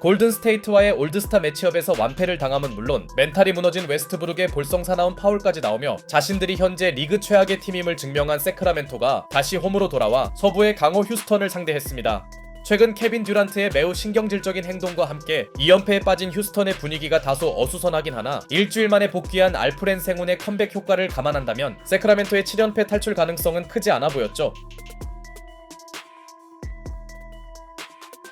골든스테이트와의 올드스타 매치업에서 완패를 당함은 물론 멘탈이 무너진 웨스트브룩의 볼썽사나운 파울까지 나오며 자신들이 현재 리그 최악의 팀임을 증명한 세크라멘토가 다시 홈으로 돌아와 서부의 강호 휴스턴을 상대했습니다. 최근 케빈 듀란트의 매우 신경질적인 행동과 함께 2연패에 빠진 휴스턴의 분위기가 다소 어수선하긴 하나 일주일 만에 복귀한 알프렌 생훈의 컴백 효과를 감안한다면 세크라멘토의 7연패 탈출 가능성은 크지 않아 보였죠.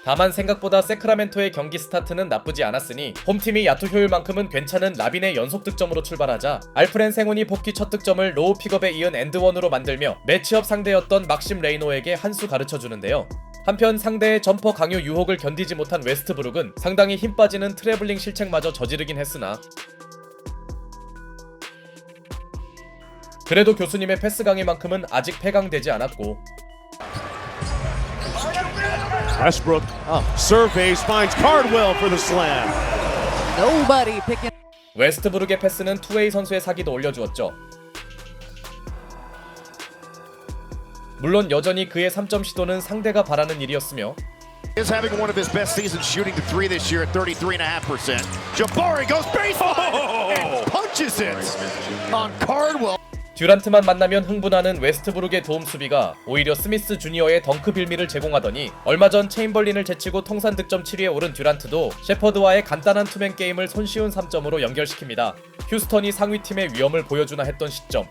다만 생각보다 세크라멘토의 경기 스타트는 나쁘지 않았으니 홈팀이 야투 효율만큼은 괜찮은 라빈의 연속 득점으로 출발하자 알프렌 생훈이 복귀 첫 득점을 로우 픽업에 이은 엔드원으로 만들며 매치업 상대였던 막심 레이노에게 한 수 가르쳐주는데요. 한편 상대의 점퍼 강요 유혹을 견디지 못한 웨스트브룩은 상당히 힘 빠지는 트래블링 실책마저 저지르긴 했으나 그래도 교수님의 패스 강의만큼은 아직 폐강되지 않았고 Westbrook surveys, finds Cardwell for the slam. Nobody picking. 웨스트브룩의 패스는 투웨이 선수의 사기도 올려주었죠. 물론 여전히 그의 3점 시도는 상대가 바라는 일이었으며 is having one of his best seasons shooting the three this year at 33.5%. Jabari goes baseline and punches it on Cardwell. 듀란트만 만나면 흥분하는 웨스트브룩의 도움 수비가 오히려 스미스 주니어의 덩크 빌미를 제공하더니 얼마 전 체인벌린을 제치고 통산 득점 7위에 오른 듀란트도 셰퍼드와의 간단한 투맨 게임을 손쉬운 3점으로 연결시킵니다. 휴스턴이 상위팀의 위험을 보여주나 했던 시점.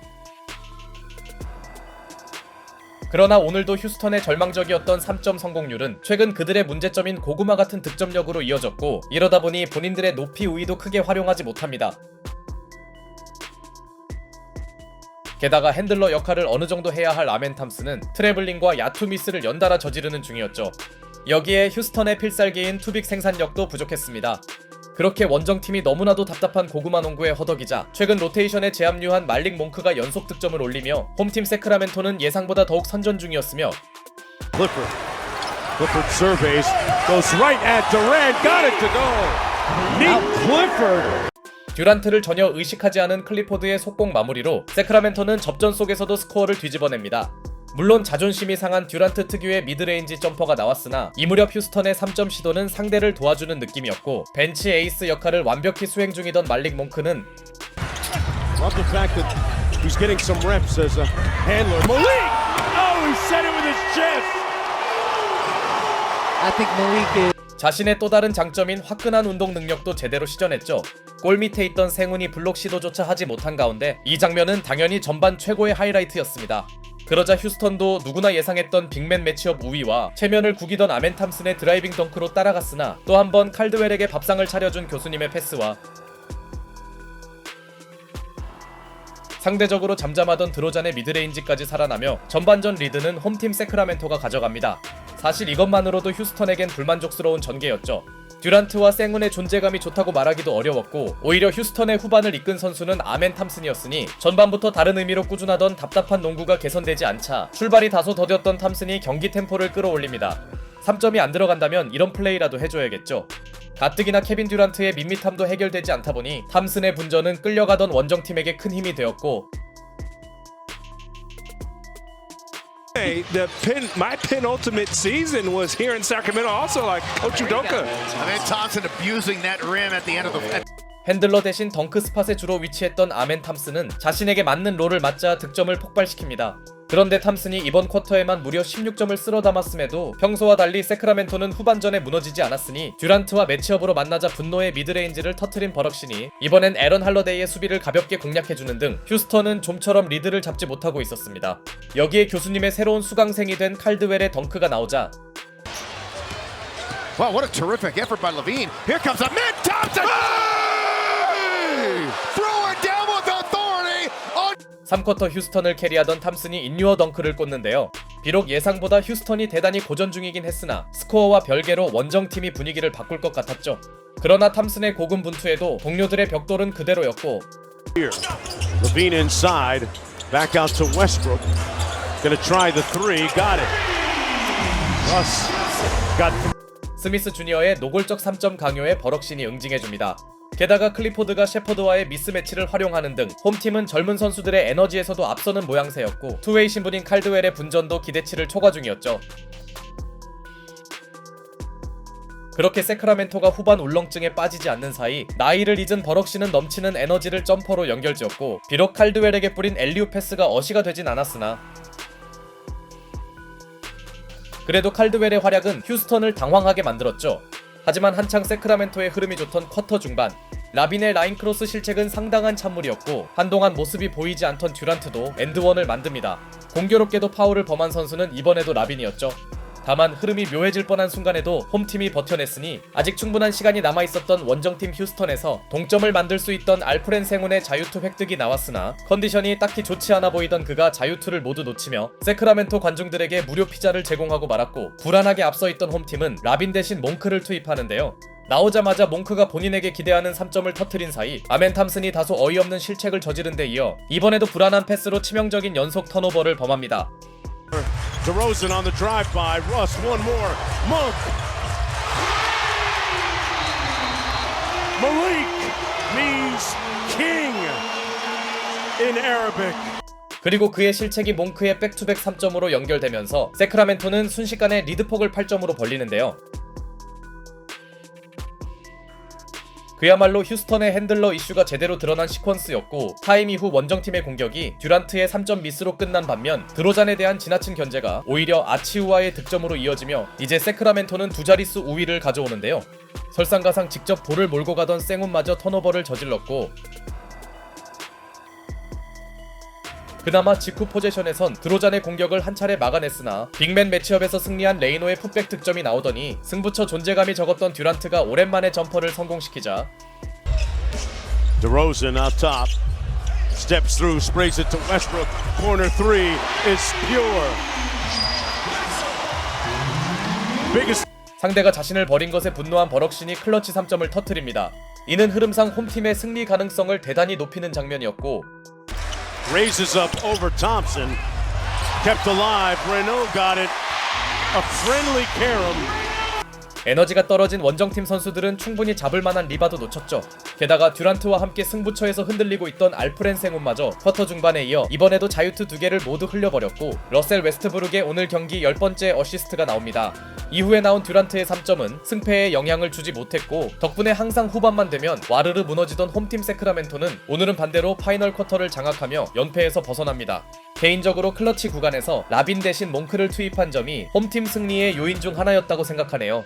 그러나 오늘도 휴스턴의 절망적이었던 3점 성공률은 최근 그들의 문제점인 고구마 같은 득점력으로 이어졌고 이러다 보니 본인들의 높이 우위도 크게 활용하지 못합니다. 게다가 핸들러 역할을 어느 정도 해야 할 아멘 탐스는 트래블링과 야투 미스를 연달아 저지르는 중이었죠. 여기에 휴스턴의 필살기인 투빅 생산력도 부족했습니다. 그렇게 원정팀이 너무나도 답답한 고구마 농구에 허덕이자 최근 로테이션에 재합류한 말릭 몽크가 연속 득점을 올리며 홈팀 세크라멘토는 예상보다 더욱 선전 중이었으며 Clifford surveys, goes right at Durant, got it to go. Nick Clifford. 듀란트를 전혀 의식하지 않은 클리포드의 속공 마무리로 세크라멘토는 접전 속에서도 스코어를 뒤집어냅니다. 물론 자존심이 상한 듀란트 특유의 미드레인지 점퍼가 나왔으나 이 무렵 휴스턴의 3점 시도는 상대를 도와주는 느낌이었고 벤치 에이스 역할을 완벽히 수행 중이던 말릭 몽크는 Love the fact that he's getting some reps as a handler. Malik! Oh, he set it with his chest. I think Malik is. 자신의 또 다른 장점인 화끈한 운동 능력도 제대로 시전했죠. 골 밑에 있던 생훈이 블록 시도조차 하지 못한 가운데 이 장면은 당연히 전반 최고의 하이라이트였습니다. 그러자 휴스턴도 누구나 예상했던 빅맨 매치업 우위와 체면을 구기던 아멘 탐슨의 드라이빙 덩크로 따라갔으나 또 한 번 칼드웰에게 밥상을 차려준 교수님의 패스와 상대적으로 잠잠하던 드로잔의 미드레인지까지 살아나며 전반전 리드는 홈팀 세크라멘토가 가져갑니다. 사실 이것만으로도 휴스턴에겐 불만족스러운 전개였죠. 듀란트와 생훈의 존재감이 좋다고 말하기도 어려웠고 오히려 휴스턴의 후반을 이끈 선수는 아멘 탐슨이었으니 전반부터 다른 의미로 꾸준하던 답답한 농구가 개선되지 않자 출발이 다소 더뎠던 탐슨이 경기 템포를 끌어올립니다. 3점이 안 들어간다면 이런 플레이라도 해줘야겠죠. 가뜩이나 케빈 듀란트의 밋밋함도 해결되지 않다 보니 탐슨의 분전은 끌려가던 원정팀에게 큰 힘이 되었고 My penultimate season was here in Sacramento, also like Coach Udoka. And then Thompson abusing that rim at the end of the. 핸들러 대신 덩크 스팟에 주로 위치했던 아멘 탐슨은 자신에게 맞는 롤을 맞자 득점을 폭발시킵니다. 그런데 탐슨이 이번 쿼터에만 무려 16점을 쓸어 담았음에도 평소와 달리 세크라멘토는 후반전에 무너지지 않았으니 듀란트와 매치업으로 만나자 분노의 미드레인지를 터트린 버럭신이 이번엔 애런 할러데이의 수비를 가볍게 공략해주는 등 휴스턴은 좀처럼 리드를 잡지 못하고 있었습니다. 여기에 교수님의 새로운 수강생이 된 칼드웰의 덩크가 나오자 Wow, what a terrific effort by Levine. Here comes a man Thompson. Throw it down with authority. 3쿼터 휴스턴을 캐리하던 탐슨이 인유어 덩크를 꽂는데요. 비록 예상보다 휴스턴이 대단히 고전 중이긴 했으나 스코어와 별개로 원정팀이 분위기를 바꿀 것 같았죠. 그러나 탐슨의 고군분투에도 동료들의 벽돌은 그대로였고 Here, Levine inside, back out to Westbrook. Gonna try the three, got it. Russ got. 스미스 주니어의 노골적 3점 강요에 버럭신이 응징해줍니다. 게다가 클리포드가 셰퍼드와의 미스매치를 활용하는 등 홈팀은 젊은 선수들의 에너지에서도 앞서는 모양새였고 투웨이 신분인 칼드웰의 분전도 기대치를 초과 중이었죠. 그렇게 세크라멘토가 후반 울렁증에 빠지지 않는 사이 나이를 잊은 버럭시는 넘치는 에너지를 점퍼로 연결지었고 비록 칼드웰에게 뿌린 엘리웁 패스가 어시가 되진 않았으나 그래도 칼드웰의 활약은 휴스턴을 당황하게 만들었죠. 하지만 한창 세크라멘토의 흐름이 좋던 쿼터 중반 라빈의 라인 크로스 실책은 상당한 찬물이었고 한동안 모습이 보이지 않던 듀란트도 엔드원을 만듭니다. 공교롭게도 파울을 범한 선수는 이번에도 라빈이었죠. 다만 흐름이 묘해질 뻔한 순간에도 홈팀이 버텨냈으니 아직 충분한 시간이 남아있었던 원정팀 휴스턴에서 동점을 만들 수 있던 알프렌 생운의 자유투 획득이 나왔으나 컨디션이 딱히 좋지 않아 보이던 그가 자유투를 모두 놓치며 세크라멘토 관중들에게 무료 피자를 제공하고 말았고 불안하게 앞서있던 홈팀은 라빈 대신 몽크를 투입하는데요. 나오자마자 몽크가 본인에게 기대하는 3점을 터트린 사이 아멘 탐슨이 다소 어이없는 실책을 저지른 데 이어 이번에도 불안한 패스로 치명적인 연속 턴오버를 범합니다. DeRozan on the drive by. Russ, one more. Monk. Malik means king in Arabic. 그리고 그의 실책이 몽크의 백투백 3점으로 연결되면서 세크라멘토는 순식간에 리드폭을 8점으로 벌리는데요. 그야말로 휴스턴의 핸들러 이슈가 제대로 드러난 시퀀스였고 타임 이후 원정팀의 공격이 듀란트의 3점 미스로 끝난 반면 드로잔에 대한 지나친 견제가 오히려 아치우아의 득점으로 이어지며 이제 세크라멘토는 두 자릿수 우위를 가져오는데요. 설상가상 직접 볼을 몰고 가던 생운마저 턴오버를 저질렀고 그나마 직후 포제션에선 드로잔의 공격을 한 차례 막아냈으나 빅맨 매치업에서 승리한 레이노의 풋백 득점이 나오더니 승부처 존재감이 적었던 듀란트가 오랜만에 점퍼를 성공시키자 DeRozan out top. Steps through, sprays it to Westbrook. Corner three is pure. Biggest 상대가 자신을 버린 것에 분노한 버럭신이 클러치 3점을 터뜨립니다. 이는 흐름상 홈팀의 승리 가능성을 대단히 높이는 장면이었고 raises up over Thompson. Kept alive. Renault got it. A friendly carom. 에너지가 떨어진 원정팀 선수들은 충분히 잡을 만한 리바도 놓쳤죠. 게다가 듀란트와 함께 승부처에서 흔들리고 있던 알프렌 생운마저 쿼터 중반에 이어 이번에도 자유투 2개를 모두 흘려버렸고 러셀 웨스트브룩의 오늘 경기 10번째 어시스트가 나옵니다. 이후에 나온 듀란트의 3점은 승패에 영향을 주지 못했고 덕분에 항상 후반만 되면 와르르 무너지던 홈팀 세크라멘토는 오늘은 반대로 파이널 쿼터를 장악하며 연패에서 벗어납니다. 개인적으로 클러치 구간에서 라빈 대신 몽크를 투입한 점이 홈팀 승리의 요인 중 하나였다고 생각하네요.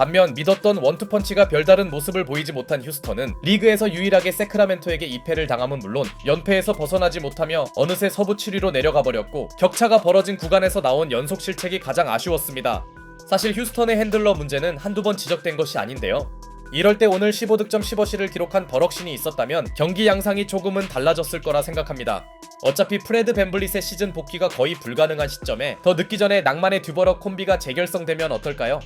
반면 믿었던 원투펀치가 별다른 모습을 보이지 못한 휴스턴은 리그에서 유일하게 세크라멘토에게 2패를 당함은 물론 연패에서 벗어나지 못하며 어느새 서부 7위로 내려가 버렸고 격차가 벌어진 구간에서 나온 연속 실책이 가장 아쉬웠습니다. 사실 휴스턴의 핸들러 문제는 한두 번 지적된 것이 아닌데요. 이럴 때 오늘 15득점 15실을 기록한 버럭신이 있었다면 경기 양상이 조금은 달라졌을 거라 생각합니다. 어차피 프레드 밴블릿의 시즌 복귀가 거의 불가능한 시점에 더 늦기 전에 낭만의 듀버럭 콤비가 재결성되면 어떨까요?